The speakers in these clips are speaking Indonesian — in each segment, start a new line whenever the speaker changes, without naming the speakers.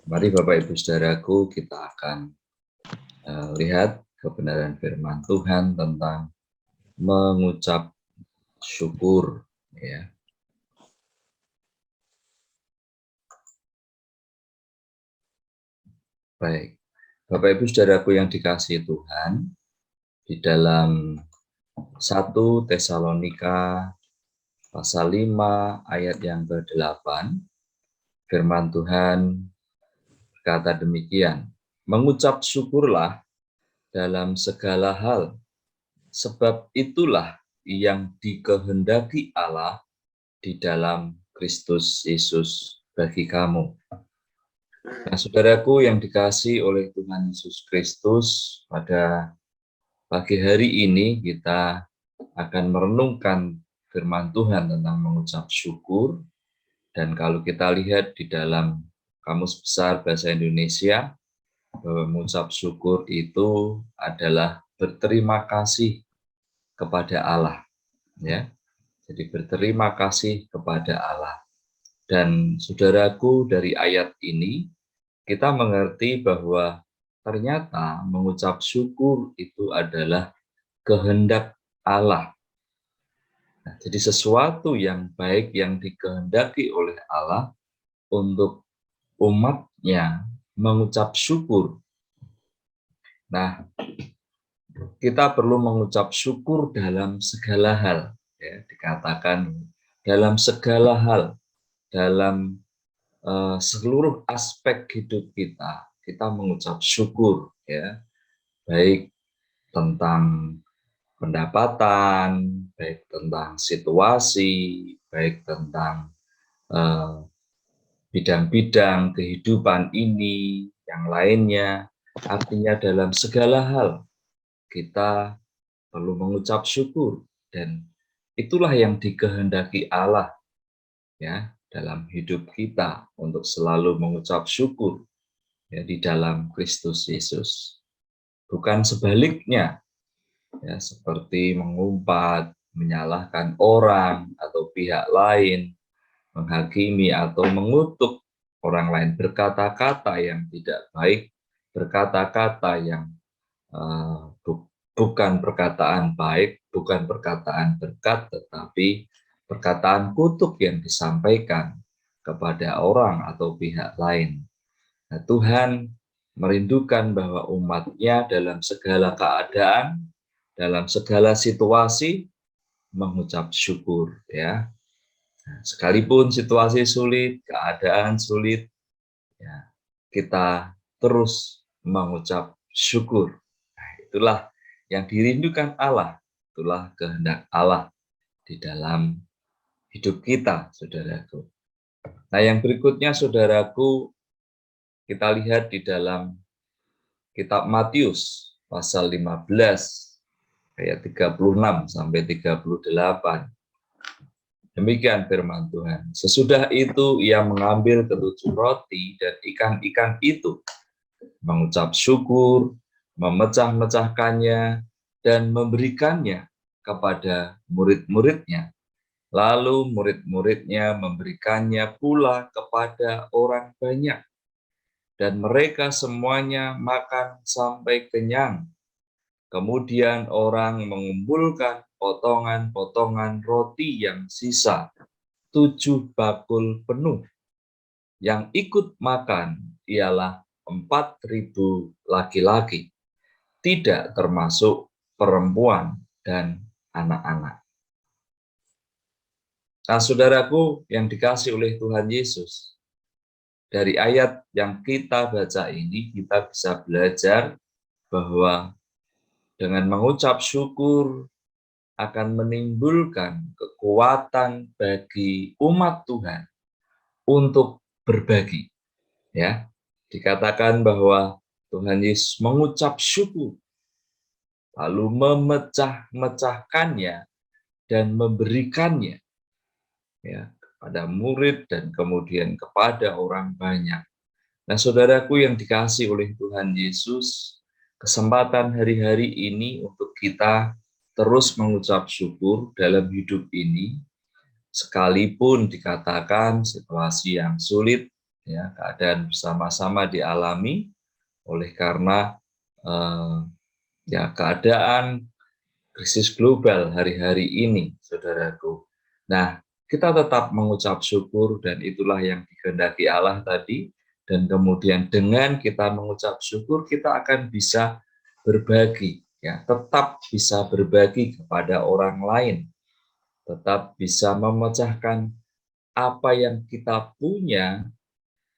Mari Bapak Ibu Saudaraku, kita akan lihat kebenaran firman Tuhan tentang mengucap syukur, ya. Baik, Bapak Ibu Saudaraku yang dikasihi Tuhan, di dalam 1 Tesalonika pasal 5 ayat yang ke-8, firman Tuhan berkata demikian, mengucap syukurlah dalam segala hal, sebab itulah yang dikehendaki Allah di dalam Kristus Yesus bagi kamu. Nah, saudaraku yang dikasihi oleh Tuhan Yesus Kristus, pada pagi hari ini kita akan merenungkan firman Tuhan tentang mengucap syukur. Dan kalau kita lihat di dalam Kamus Besar Bahasa Indonesia, bahwa mengucap syukur itu adalah berterima kasih kepada Allah, ya. Jadi berterima kasih kepada Allah. Dan saudaraku, dari ayat ini kita mengerti bahwa ternyata mengucap syukur itu adalah kehendak Allah. Nah, jadi sesuatu yang baik yang dikehendaki oleh Allah untuk umatnya mengucap syukur. Nah, kita perlu mengucap syukur dalam segala hal, ya, dikatakan dalam segala hal, dalam seluruh aspek hidup kita mengucap syukur, ya, baik tentang pendapatan, baik tentang situasi, baik tentang bidang-bidang kehidupan ini, yang lainnya. Artinya dalam segala hal kita perlu mengucap syukur, dan itulah yang dikehendaki Allah, ya, dalam hidup kita untuk selalu mengucap syukur, ya, di dalam Kristus Yesus. Bukan sebaliknya, ya, seperti mengumpat, menyalahkan orang atau pihak lain, menghakimi atau mengutuk orang lain, berkata-kata yang tidak baik, berkata-kata yang bukan perkataan baik, bukan perkataan berkat, tetapi perkataan kutuk yang disampaikan kepada orang atau pihak lain. Nah, Tuhan merindukan bahwa umatnya dalam segala keadaan, dalam segala situasi mengucap syukur, ya. Nah, sekalipun situasi sulit, keadaan sulit, ya, kita terus mengucap syukur. Nah, itulah yang dirindukan Allah, itulah kehendak Allah di dalam hidup kita, saudaraku. Nah, yang berikutnya, saudaraku, kita lihat di dalam kitab Matius pasal 15 ayat 36 sampai 38. Demikian firman Tuhan. Sesudah itu ia mengambil ketujuh roti dan ikan-ikan itu, mengucap syukur, memecah-mecahkannya, dan memberikannya kepada murid-muridnya. Lalu murid-muridnya memberikannya pula kepada orang banyak, dan mereka semuanya makan sampai kenyang. Kemudian orang mengumpulkan potongan-potongan roti yang sisa, 7 bakul penuh. Yang ikut makan ialah 4.000 laki-laki, tidak termasuk perempuan dan anak-anak. Nah, saudaraku yang dikasihi oleh Tuhan Yesus, dari ayat yang kita baca ini kita bisa belajar bahwa dengan mengucap syukur akan menimbulkan kekuatan bagi umat Tuhan untuk berbagi. Ya, dikatakan bahwa Tuhan Yesus mengucap syukur, lalu memecah-mecahkannya dan memberikannya, ya, kepada murid dan kemudian kepada orang banyak. Nah, saudaraku yang dikasihi oleh Tuhan Yesus, kesempatan hari-hari ini untuk kita terus mengucap syukur dalam hidup ini, sekalipun dikatakan situasi yang sulit, ya, keadaan bersama-sama dialami oleh karena ya keadaan krisis global hari-hari ini, saudaraku. Nah, kita tetap mengucap syukur dan itulah yang dikehendaki Allah tadi. Dan kemudian dengan kita mengucap syukur, kita akan bisa berbagi, ya, tetap bisa berbagi kepada orang lain, tetap bisa memecahkan apa yang kita punya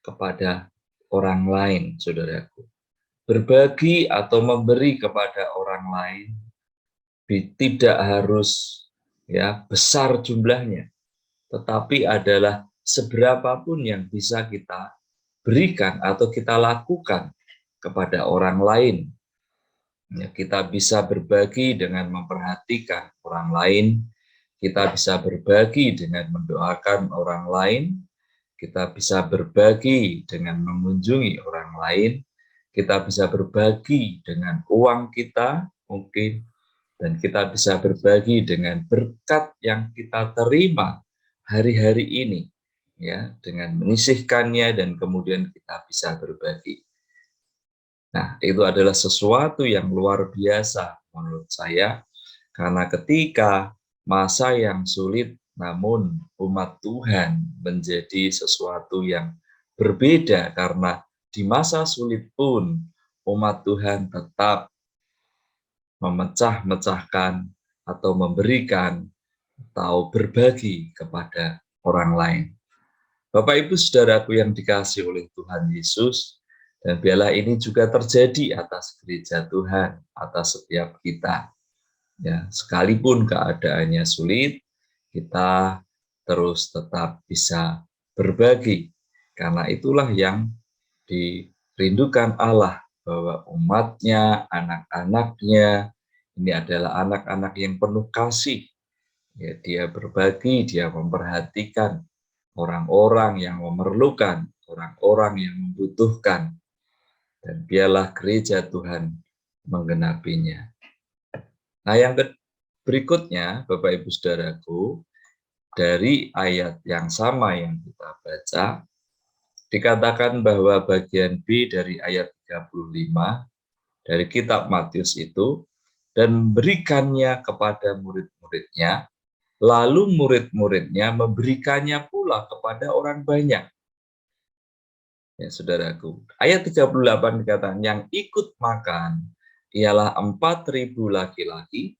kepada orang lain, saudaraku. Berbagi atau memberi kepada orang lain tidak harus ya besar jumlahnya, tetapi adalah seberapapun yang bisa kita berikan atau kita lakukan kepada orang lain. Ya, kita bisa berbagi dengan memperhatikan orang lain, kita bisa berbagi dengan mendoakan orang lain, kita bisa berbagi dengan mengunjungi orang lain, kita bisa berbagi dengan uang kita mungkin, dan kita bisa berbagi dengan berkat yang kita terima hari-hari ini, ya, dengan menyisihkannya dan kemudian kita bisa berbagi. Nah, itu adalah sesuatu yang luar biasa menurut saya, karena ketika masa yang sulit, namun umat Tuhan menjadi sesuatu yang berbeda, karena di masa sulit pun umat Tuhan tetap memecah-mecahkan atau memberikan atau berbagi kepada orang lain. Bapak Ibu Saudaraku yang dikasihi oleh Tuhan Yesus, dan biarlah ini juga terjadi atas gereja Tuhan, atas setiap kita. Ya, sekalipun keadaannya sulit, kita terus tetap bisa berbagi, karena itulah yang dirindukan Allah, bahwa umatnya, anak-anaknya, ini adalah anak-anak yang penuh kasih. Ya, dia berbagi, dia memperhatikan orang-orang yang memerlukan, orang-orang yang membutuhkan, dan biarlah gereja Tuhan menggenapinya. Nah, yang berikutnya, Bapak Ibu Saudaraku, dari ayat yang sama yang kita baca, dikatakan bahwa bagian B dari ayat 35 dari kitab Matius itu, dan memberikannya kepada murid-muridnya, lalu murid-muridnya memberikannya pula kepada orang banyak. Ya, saudaraku. Ayat 38 dikatakan, yang ikut makan ialah 4.000 laki-laki,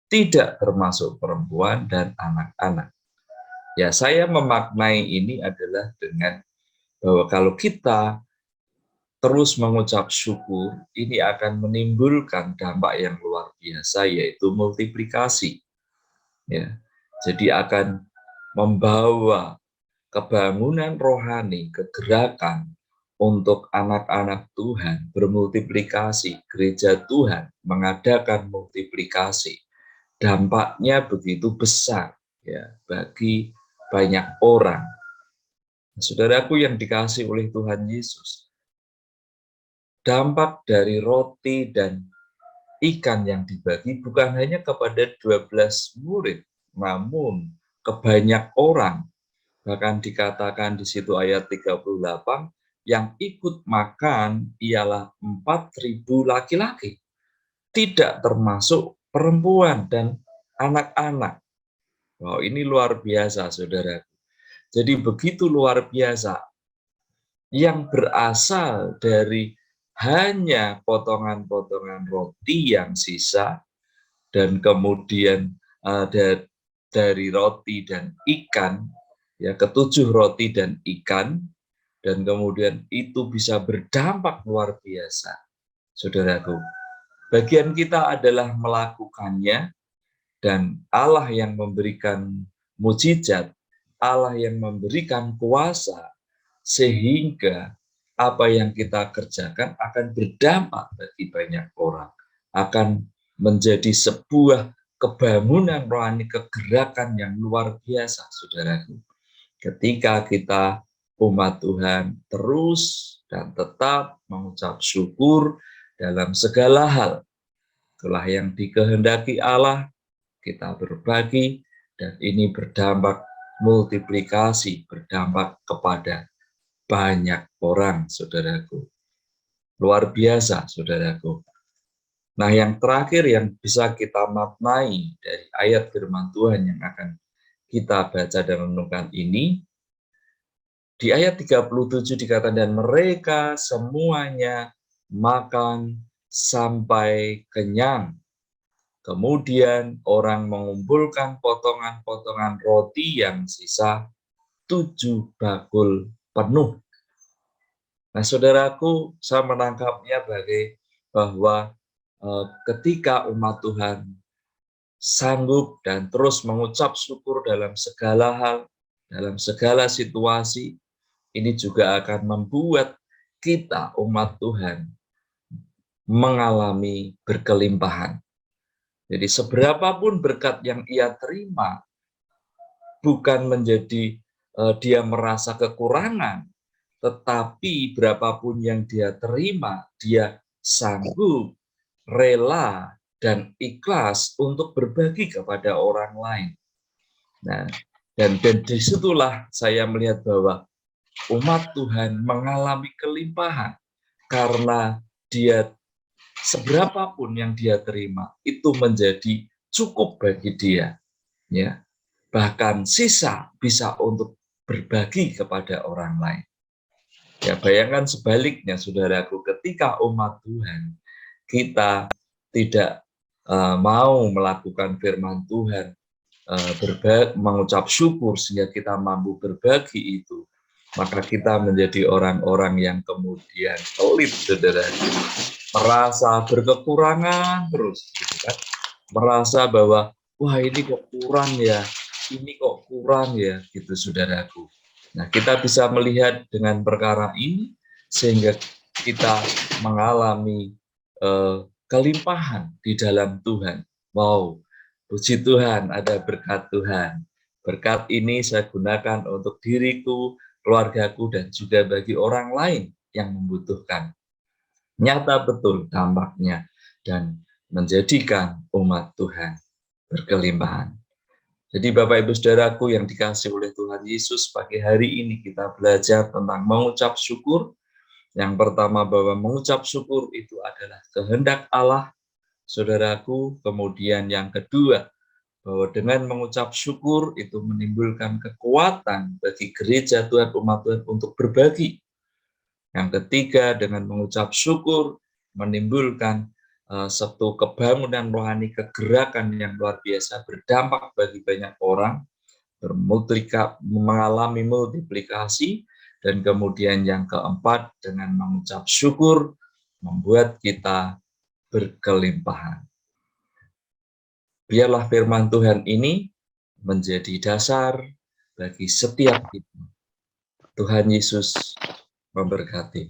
tidak termasuk perempuan dan anak-anak. Ya, saya memaknai ini adalah dengan bahwa kalau kita terus mengucap syukur, ini akan menimbulkan dampak yang luar biasa, yaitu multiplikasi. Ya, jadi akan membawa kebangunan rohani, kegerakan untuk anak-anak Tuhan bermultiplikasi, gereja Tuhan mengadakan multiplikasi. Dampaknya begitu besar ya bagi banyak orang. Saudaraku yang dikasihi oleh Tuhan Yesus, dampak dari roti dan ikan yang dibagi bukan hanya kepada 12 murid, namun ke banyak orang. Bahkan dikatakan di situ ayat 38, yang ikut makan ialah 4.000 laki-laki, tidak termasuk perempuan dan anak-anak. Wow, ini luar biasa, saudara. Jadi begitu luar biasa, yang berasal dari hanya potongan-potongan roti yang sisa, dan kemudian dari roti dan ikan, ya, ketujuh roti dan ikan, dan kemudian itu bisa berdampak luar biasa. Saudaraku, bagian kita adalah melakukannya, dan Allah yang memberikan mukjizat, Allah yang memberikan kuasa, sehingga apa yang kita kerjakan akan berdampak bagi banyak orang, akan menjadi sebuah kebangunan rohani, kegerakan yang luar biasa, saudaraku. Ketika kita umat Tuhan terus dan tetap mengucap syukur dalam segala hal, itulah yang dikehendaki Allah, kita berbagi, dan ini berdampak multiplikasi, berdampak kepada banyak orang, saudaraku. Luar biasa, saudaraku. Nah, yang terakhir yang bisa kita maknai dari ayat firman Tuhan yang akan kita baca dan renungkan ini, di ayat 37 dikatakan, dan mereka semuanya makan sampai kenyang. Kemudian orang mengumpulkan potongan-potongan roti yang sisa 7 bakul penuh. Nah, saudaraku, saya menangkapnya bahwa ketika umat Tuhan sanggup dan terus mengucap syukur dalam segala hal, dalam segala situasi, ini juga akan membuat kita, umat Tuhan, mengalami berkelimpahan. Jadi seberapapun berkat yang ia terima, bukan menjadi dia merasa kekurangan, tetapi berapapun yang dia terima, dia sanggup, rela, dan ikhlas untuk berbagi kepada orang lain. Nah, dan disitulah saya melihat bahwa umat Tuhan mengalami kelimpahan karena dia seberapapun yang dia terima itu menjadi cukup bagi dia, ya. Bahkan sisa bisa untuk berbagi kepada orang lain. Ya, bayangkan sebaliknya, saudaraku, ketika umat Tuhan kita tidak mau melakukan firman Tuhan, mengucap syukur sehingga kita mampu berbagi itu, maka kita menjadi orang-orang yang kemudian pelit, saudara, merasa berkekurangan terus, gitu kan? Merasa bahwa wah ini kok kurang ya, ini kok kurang ya, gitu saudaraku. Nah, kita bisa melihat dengan perkara ini sehingga kita mengalami kelimpahan di dalam Tuhan. Wow, puji Tuhan, ada berkat Tuhan. Berkat ini saya gunakan untuk diriku, keluargaku, dan juga bagi orang lain yang membutuhkan. Nyata betul dampaknya dan menjadikan umat Tuhan berkelimpahan. Jadi Bapak Ibu Saudaraku yang dikasihi oleh Tuhan Yesus, pagi hari ini kita belajar tentang mengucap syukur. Yang pertama, bahwa mengucap syukur itu adalah kehendak Allah, saudaraku. Kemudian yang kedua, bahwa dengan mengucap syukur itu menimbulkan kekuatan bagi gereja Tuhan, umat Tuhan untuk berbagi. Yang ketiga, dengan mengucap syukur menimbulkan satu kebangunan rohani, kegerakan yang luar biasa, berdampak bagi banyak orang, mengalami multiplikasi. Dan kemudian yang keempat, dengan mengucap syukur membuat kita berkelimpahan. Biarlah firman Tuhan ini menjadi dasar bagi setiap kita. Tuhan Yesus memberkati.